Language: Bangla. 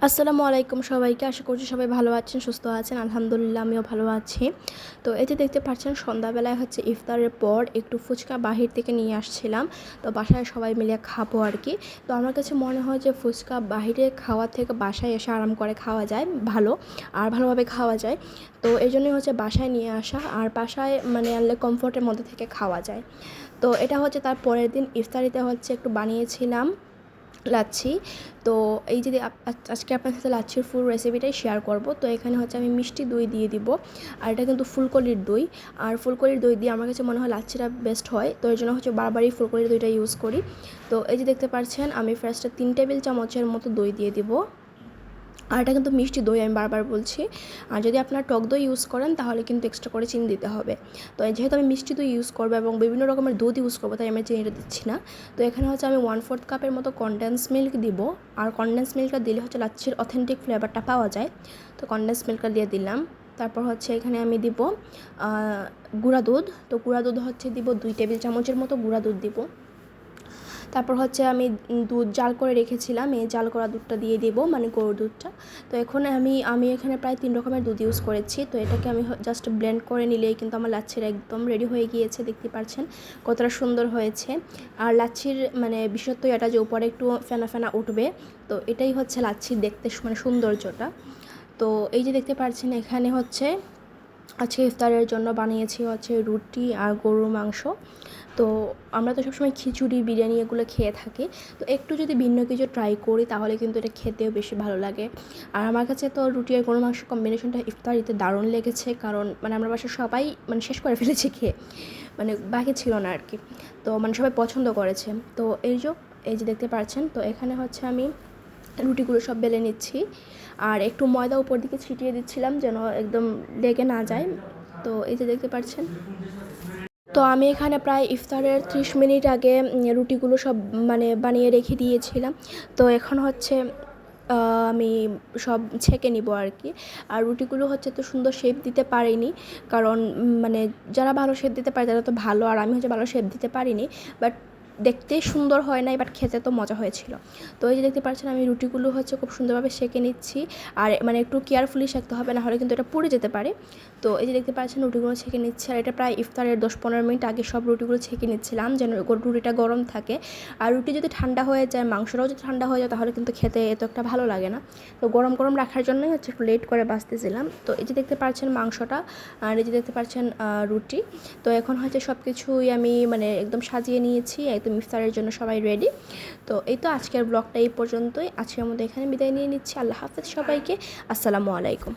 আসসালামু আলাইকুম সবাইকে। আশা করছি সবাই ভালো আছেন, সুস্থ আছেন। আলহামদুলিল্লাহ আমিও ভালো আছি। তো এই যে দেখতে পাচ্ছেন সন্ধ্যাবেলায় হচ্ছে ইফতারের পর একটু ফুচকা বাহির থেকে নিয়ে আসছিলাম। তো বাসায় সবাই মিলে খাবো আর কি। তো আমার কাছে মনে হয় যে ফুচকা বাহিরে খাওয়া থেকে বাসায় এসে আরাম করে খাওয়া যায় ভালো, আর ভালোভাবে খাওয়া যায়। তো এই জন্যই হচ্ছে বাসায় নিয়ে আসা, আর বাসায় মানে আনলে কমফোর্টের মধ্যে থেকে খাওয়া যায়। তো এটা হচ্ছে তার পরের দিন ইফতারিতে হচ্ছে একটু বানিয়েছিলাম লাচ্ছি। তো এই যে আজকে আপনার সাথে লাচ্ছির ফুল রেসিপিটাই শেয়ার করব। তো এখানে হচ্ছে আমি মিষ্টি দই দিয়ে দিব, আর এটা কিন্তু ফুলকলির দই। আর ফুলকলির দই দিয়ে আমার কাছে মনে হয় লাচ্ছিটা বেস্ট হয়, তো এর জন্য হচ্ছে বারবারই ফুলকলির দইটা ইউজ করি। তো এই যে দেখতে পাচ্ছেন আমি ফার্স্টে 3 টেবিল চামচের মতো দই দিয়ে দিব। আর এটা কিন্তু মিষ্টি দই, আমি বারবার বলছি। আর যদি আপনারা টক দই ইউজ করেন তাহলে কিন্তু এক্সট্রা করে চিনি দিতে হবে। তো যেহেতু আমি মিষ্টি দই ইউজ করবো এবং বিভিন্ন রকমের দুধ ইউজ করবো, তাই আমি চিনিটা দিচ্ছি না। তো এখানে হচ্ছে আমি 1/4 কাপের মতো কনডেন্স মিল্ক দিব। আর কনডেন্স মিল্কটা দিলে হচ্ছে লাচ্ছির অথেন্টিক ফ্লেভারটা পাওয়া যায়। তো কনডেন্স মিল্কটা দিয়ে দিলাম। তারপর হচ্ছে এখানে আমি দিব গুঁড়া দুধ। তো গুঁড়া দুধ হচ্ছে দিব 2 টেবিল চামচের মতো গুঁড়া দুধ দিব। তারপর হচ্ছে আমি দুধ জাল করে রেখেছিলাম, এই জাল করা দুধটা দিয়ে দেবো, মানে গরুর দুধটা। তো এখন আমি এখানে প্রায় 3 রকমের দুধ ইউজ করেছি। তো এটাকে আমি জাস্ট ব্লেন্ড করে নিলেই কিন্তু আমার লাচ্ছির একদম রেডি হয়ে গিয়েছে। দেখতে পাচ্ছেন কতটা সুন্দর হয়েছে। আর লাচ্ছির মানে বিশেষত্ব এটা যে উপরে একটু ফেনা ফেনা উঠবে, তো এটাই হচ্ছে লাচ্ছির দেখতে মানে সৌন্দর্যটা। তো এই যে দেখতে পাচ্ছেন এখানে হচ্ছে আজকে ইফতারের জন্য বানিয়েছি হচ্ছে রুটি আর গরুর মাংস। তো আমরা তো সবসময় খিচুড়ি, বিরিয়ানি এগুলো খেয়ে থাকি। তো একটু যদি ভিন্ন কিছু ট্রাই করি তাহলে কিন্তু এটা খেতেও বেশি ভালো লাগে। আর আমার কাছে তো রুটি আর গরুর মাংসের কম্বিনেশনটা ইফতারিতে দারুণ লেগেছে, কারণ মানে আমরা বাসার সবাই মানে শেষ করে ফেলেছি খেয়ে, মানে বাকি ছিল না আর কি। তো মানে সবাই পছন্দ করেছে। তো এই যে দেখতে পাচ্ছেন, তো এখানে হচ্ছে আমি রুটিগুলো সব বেলে নিচ্ছি, আর একটু ময়দা উপর দিকে ছিটিয়ে দিচ্ছিলাম যেন একদম লেগে না যায়। তো এই যে দেখতে পাচ্ছেন, তো আমি এখানে প্রায় ইফতারের 30 মিনিট আগে রুটিগুলো সব মানে বানিয়ে রেখে দিয়েছিলাম। তো এখন হচ্ছে আমি সব ছেঁকে নিব আর কি। আর রুটিগুলো হচ্ছে তো সুন্দর শেপ দিতে পারিনি, কারণ মানে যারা ভালো শেপ দিতে পারে তারা তো ভালো, আর আমি হচ্ছে ভালো শেপ দিতে পারিনি। বাট দেখতে সুন্দর হয় নাই, বাট খেতে তো মজা হয়েছিল। তো এই যে দেখতে পাচ্ছেন আমি রুটিগুলো হচ্ছে খুব সুন্দরভাবে সেঁকে নিচ্ছি। আর মানে একটু কেয়ারফুলি সেঁকতে হবে, না হলে কিন্তু এটা পুড়ে যেতে পারে। তো এই যে দেখতে পাচ্ছেন রুটিগুলো ছেঁকে নিচ্ছি, আর এটা প্রায় ইফতারের 10-15 মিনিট আগে সব রুটিগুলো ছেঁকে নিচ্ছিলাম যেন রুটিটা গরম থাকে। আর রুটি যদি ঠান্ডা হয়ে যায়, মাংসটাও যদি ঠান্ডা হয়ে যায়, তাহলে কিন্তু খেতে এত একটা ভালো লাগে না। তো গরম গরম রাখার জন্যই হচ্ছে একটু লেট করে বাছতেছিলাম। তো এই যে দেখতে পাচ্ছেন মাংসটা, আর এই যে দেখতে পাচ্ছেন রুটি। তো এখন হচ্ছে সব কিছুই আমি মানে একদম সাজিয়ে নিয়েছি, একদম ইফতারের জন্য সবাই রেডি। তো এই তো আজকের ব্লগটা এই পর্যন্তই। আজকের মধ্যে এখানে বিদায় নিয়ে নিচ্ছি। আল্লাহ হাফেজ সবাইকে। আসসালামু আলাইকুম।